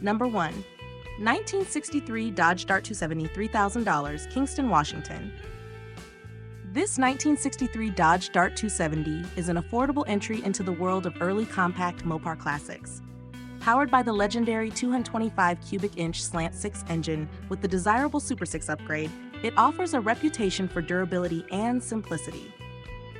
Number 1. 1963 Dodge Dart 270, $3,000, Kingston, Washington. This 1963 Dodge Dart 270 is an affordable entry into the world of early compact Mopar classics. Powered by the legendary 225 cubic inch slant 6 engine with the desirable Super 6 upgrade, it offers a reputation for durability and simplicity.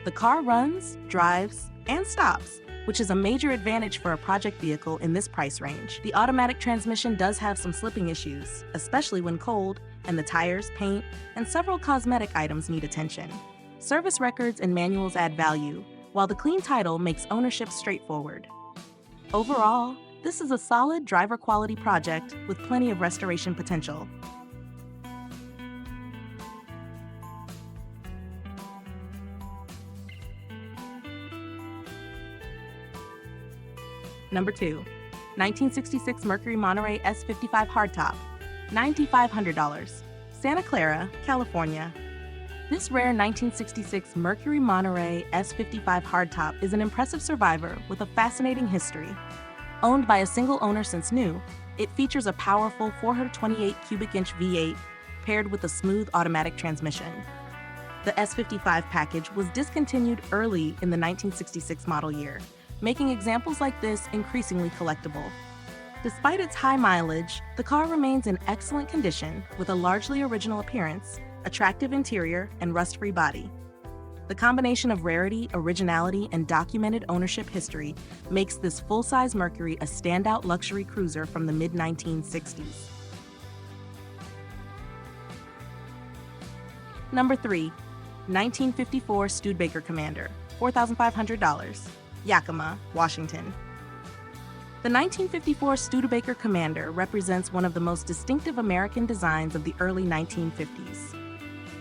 The car runs, drives, and stops, which is a major advantage for a project vehicle in this price range. The automatic transmission does have some slipping issues, especially when cold, and the tires, paint, and several cosmetic items need attention. Service records and manuals add value, while the clean title makes ownership straightforward. Overall, this is a solid driver quality project with plenty of restoration potential. Number 2. 1966 Mercury Monterey S55 hardtop, $9,500, Santa Clara, California. This rare 1966 Mercury Monterey S55 hardtop is an impressive survivor with a fascinating history. Owned by a single owner since new, it features a powerful 428 cubic inch V8 paired with a smooth automatic transmission. The S55 package was discontinued early in the 1966 model year, making examples like this increasingly collectible. Despite its high mileage, the car remains in excellent condition with a largely original appearance, attractive interior, and rust-free body. The combination of rarity, originality, and documented ownership history makes this full-size Mercury a standout luxury cruiser from the mid-1960s. Number 3. 1954 Studebaker Commander, $4,500, Yakima, Washington. The 1954 Studebaker Commander represents one of the most distinctive American designs of the early 1950s.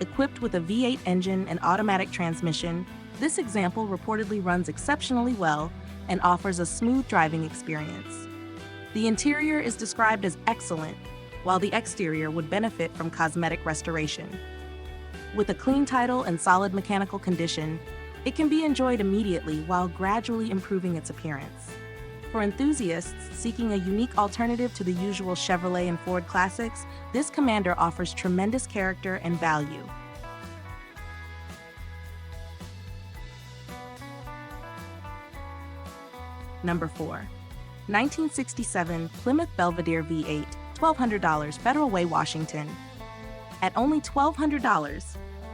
Equipped with a V8 engine and automatic transmission, this example reportedly runs exceptionally well and offers a smooth driving experience. The interior is described as excellent, while the exterior would benefit from cosmetic restoration. With a clean title and solid mechanical condition, it can be enjoyed immediately while gradually improving its appearance. For enthusiasts seeking a unique alternative to the usual Chevrolet and Ford classics, this Commander offers tremendous character and value. Number 4. 1967 Plymouth Belvedere V8, $1,200, Federal Way, Washington. At only $1,200,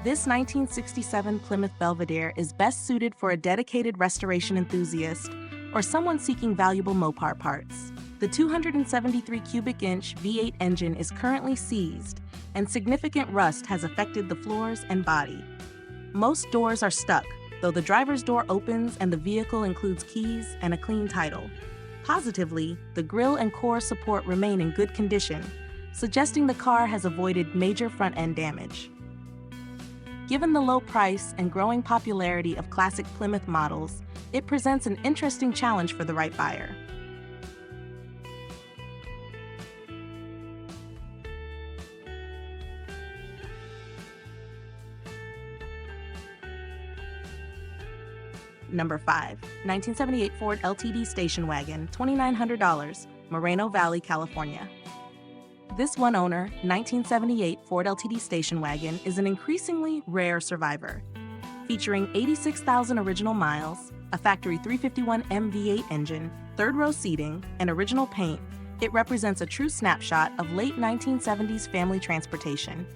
this 1967 Plymouth Belvedere is best suited for a dedicated restoration enthusiast or someone seeking valuable Mopar parts. The 273 cubic inch V8 engine is currently seized, and significant rust has affected the floors and body. Most doors are stuck, though the driver's door opens and the vehicle includes keys and a clean title. Positively, the grille and core support remain in good condition, suggesting the car has avoided major front-end damage. Given the low price and growing popularity of classic Plymouth models, it presents an interesting challenge for the right buyer. Number 5. 1978 Ford LTD station wagon, $2,900, Moreno Valley, California. This one-owner, 1978 Ford LTD station wagon is an increasingly rare survivor. Featuring 86,000 original miles, a factory 351M V8 engine, third-row seating, and original paint, it represents a true snapshot of late 1970s family transportation.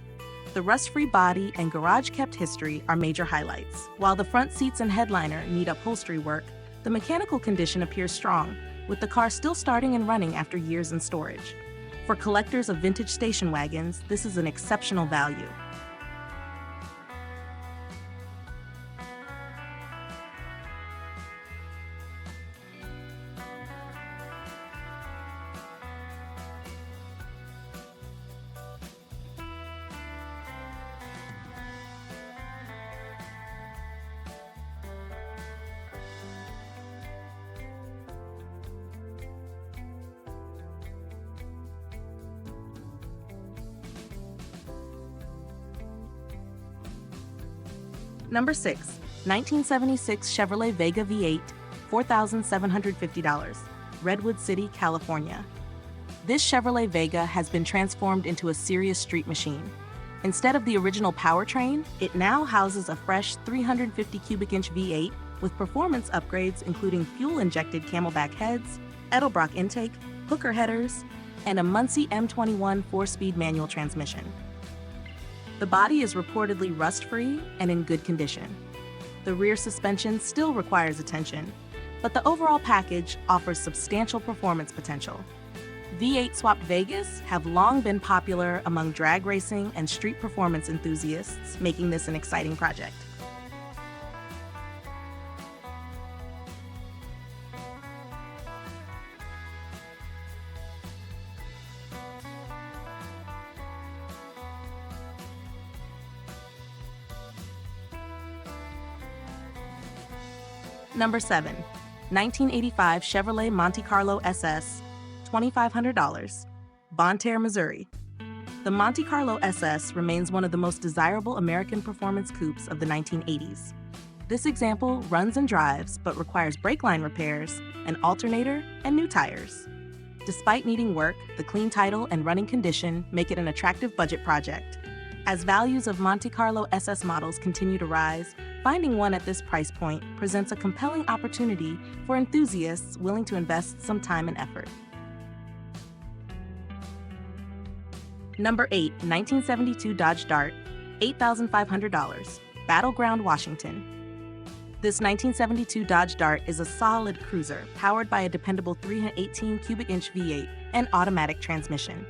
The rust-free body and garage-kept history are major highlights. While the front seats and headliner need upholstery work, the mechanical condition appears strong, with the car still starting and running after years in storage. For collectors of vintage station wagons, this is an exceptional value. Number 6. 1976 Chevrolet Vega V8, $4,750, Redwood City, California. This Chevrolet Vega has been transformed into a serious street machine. Instead of the original powertrain, it now houses a fresh 350 cubic inch V8 with performance upgrades including fuel-injected Camelback heads, Edelbrock intake, hooker headers, and a Muncie M21 4-speed manual transmission. The body is reportedly rust-free and in good condition. The rear suspension still requires attention, but the overall package offers substantial performance potential. V8-swapped Vegas have long been popular among drag racing and street performance enthusiasts, making this an exciting project. Number 7. 1985 Chevrolet Monte Carlo SS, $2,500, Bonne, Terre, Missouri. The Monte Carlo SS remains one of the most desirable American performance coupes of the 1980s. This example runs and drives, but requires brake line repairs, an alternator, and new tires. Despite needing work, the clean title and running condition make it an attractive budget project. As values of Monte Carlo SS models continue to rise, finding one at this price point presents a compelling opportunity for enthusiasts willing to invest some time and effort. Number 8. 1972 Dodge Dart, $8,500, Battleground, Washington. This 1972 Dodge Dart is a solid cruiser powered by a dependable 318 cubic inch V8 and automatic transmission.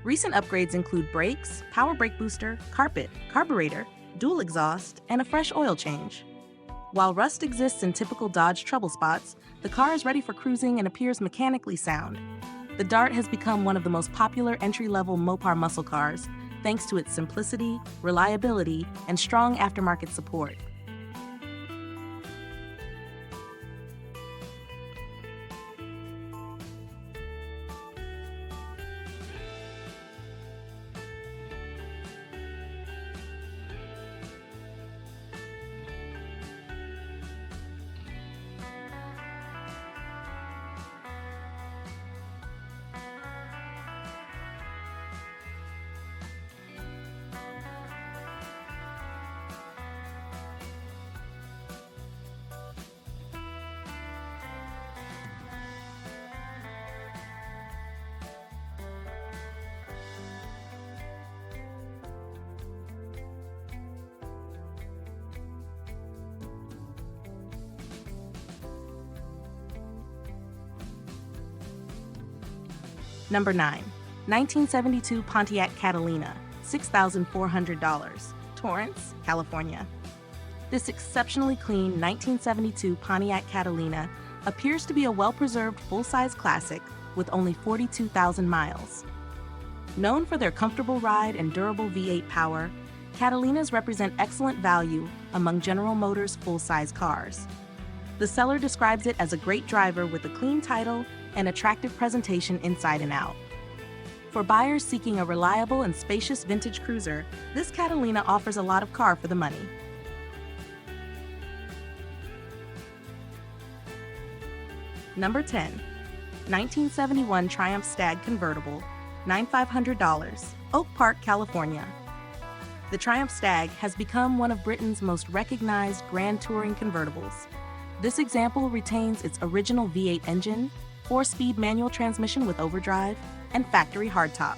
Recent upgrades include brakes, power brake booster, carpet, carburetor, dual exhaust, and a fresh oil change. While rust exists in typical Dodge trouble spots, the car is ready for cruising and appears mechanically sound. The Dart has become one of the most popular entry-level Mopar muscle cars, thanks to its simplicity, reliability, and strong aftermarket support. Number 9. 1972 Pontiac Catalina, $6,400, Torrance, California. This exceptionally clean 1972 Pontiac Catalina appears to be a well-preserved full-size classic with only 42,000 miles. Known for their comfortable ride and durable V8 power, Catalinas represent excellent value among General Motors full-size cars. The seller describes it as a great driver with a clean title and attractive presentation inside and out. For buyers seeking a reliable and spacious vintage cruiser, this Catalina offers a lot of car for the money. Number 10. 1971 Triumph Stag Convertible, $9,500, Oak Park, California. The Triumph Stag has become one of Britain's most recognized grand touring convertibles. This example retains its original V8 engine, 4-speed manual transmission with overdrive, and factory hardtop.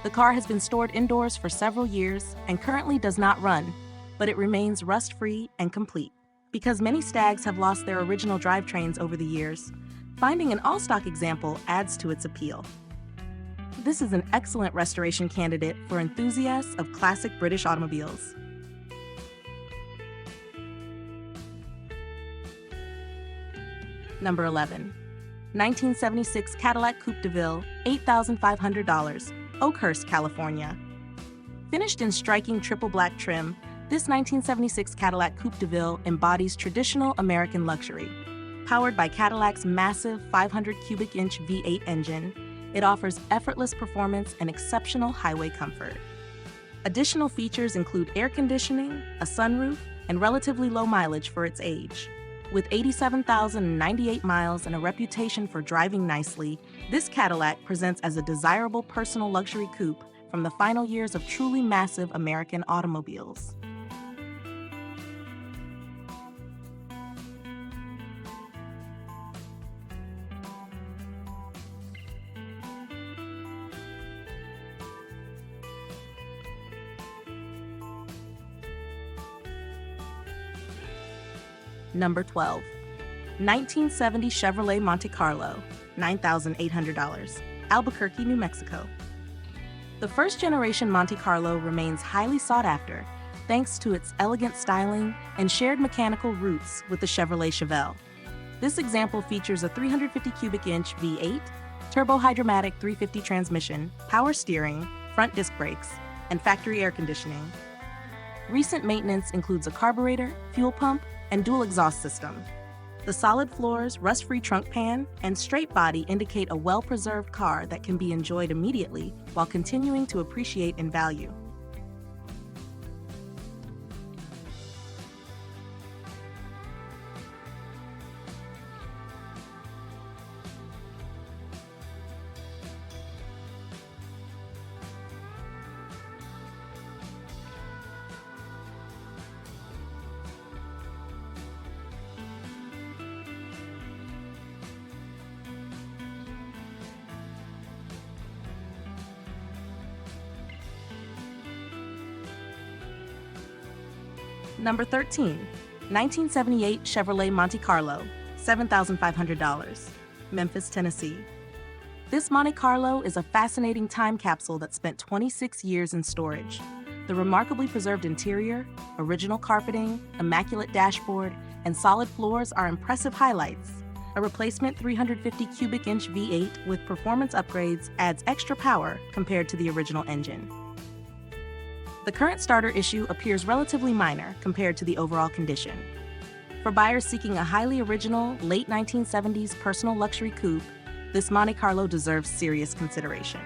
The car has been stored indoors for several years and currently does not run, but it remains rust-free and complete. Because many Stags have lost their original drivetrains over the years, finding an all-stock example adds to its appeal. This is an excellent restoration candidate for enthusiasts of classic British automobiles. Number 11. 1976 Cadillac Coupe de Ville, $8,500, Oakhurst, California. Finished in striking triple black trim, this 1976 Cadillac Coupe de Ville embodies traditional American luxury. Powered by Cadillac's massive 500 cubic inch V8 engine, it offers effortless performance and exceptional highway comfort. Additional features include air conditioning, a sunroof, and relatively low mileage for its age. With 87,098 miles and a reputation for driving nicely, this Cadillac presents as a desirable personal luxury coupe from the final years of truly massive American automobiles. Number 12. 1970 Chevrolet Monte Carlo, $9,800, Albuquerque, New Mexico. The first-generation Monte Carlo remains highly sought after thanks to its elegant styling and shared mechanical roots with the Chevrolet Chevelle. This example features a 350 cubic inch V8, turbo-hydromatic 350 transmission, power steering, front disc brakes, and factory air conditioning. Recent maintenance includes a carburetor, fuel pump, and dual exhaust system. The solid floors, rust-free trunk pan, and straight body indicate a well-preserved car that can be enjoyed immediately while continuing to appreciate in value. Number 13. 1978 Chevrolet Monte Carlo, $7,500, Memphis, Tennessee. This Monte Carlo is a fascinating time capsule that spent 26 years in storage. The remarkably preserved interior, original carpeting, immaculate dashboard, and solid floors are impressive highlights. A replacement 350 cubic inch V8 with performance upgrades adds extra power compared to the original engine. The current starter issue appears relatively minor compared to the overall condition. For buyers seeking a highly original, late 1970s personal luxury coupe, this Monte Carlo deserves serious consideration.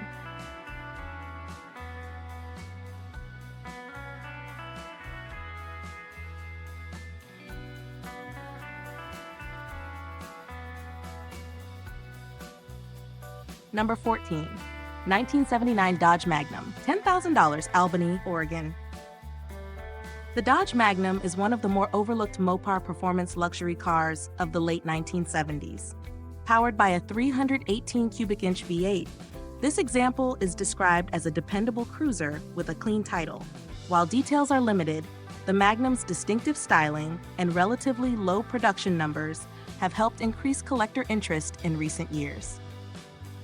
Number 14. 1979 Dodge Magnum, $10,000, Albany, Oregon. The Dodge Magnum is one of the more overlooked Mopar performance luxury cars of the late 1970s. Powered by a 318 cubic inch V8, this example is described as a dependable cruiser with a clean title. While details are limited, the Magnum's distinctive styling and relatively low production numbers have helped increase collector interest in recent years.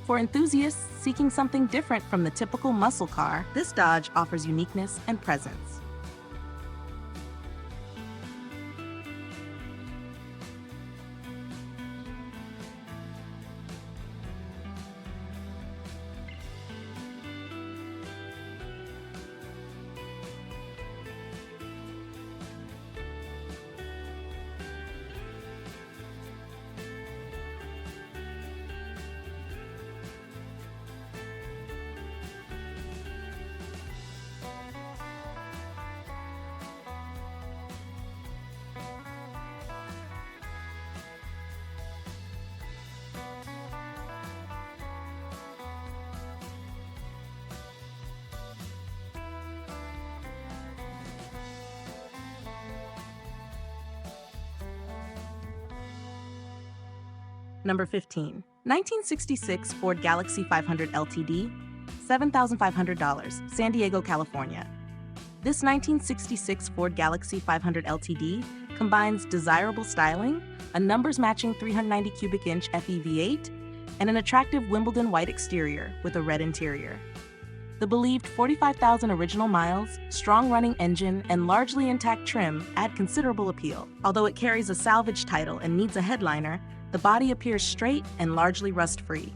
For enthusiasts seeking something different from the typical muscle car, this Dodge offers uniqueness and presence. Number 15. 1966 Ford Galaxie 500 LTD, $7,500, San Diego, California. This 1966 Ford Galaxie 500 LTD combines desirable styling, a numbers-matching 390 cubic inch FE V8, and an attractive Wimbledon white exterior with a red interior. The believed 45,000 original miles, strong running engine, and largely intact trim add considerable appeal. Although it carries a salvage title and needs a headliner, the body appears straight and largely rust-free.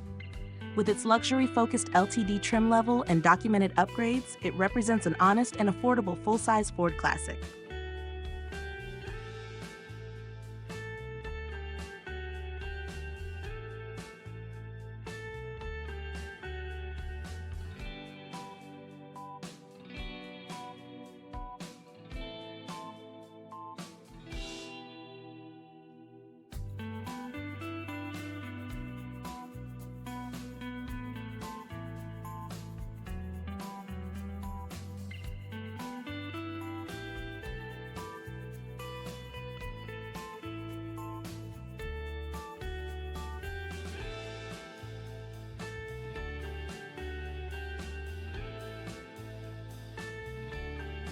With its luxury-focused LTD trim level and documented upgrades, it represents an honest and affordable full-size Ford classic.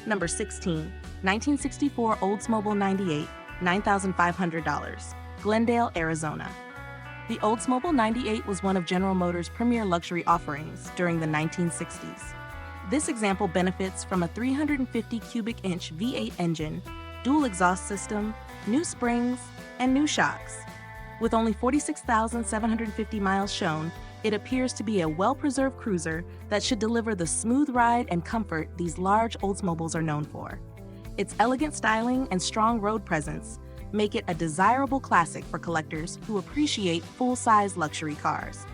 Number 16, 1964 Oldsmobile 98, $9,500, Glendale, Arizona. The Oldsmobile 98 was one of General Motors' premier luxury offerings during the 1960s. This example benefits from a 350 cubic inch V8 engine, dual exhaust system, new springs, and new shocks. With only 46,750 miles shown, it appears to be a well-preserved cruiser that should deliver the smooth ride and comfort these large Oldsmobiles are known for. Its elegant styling and strong road presence make it a desirable classic for collectors who appreciate full-size luxury cars.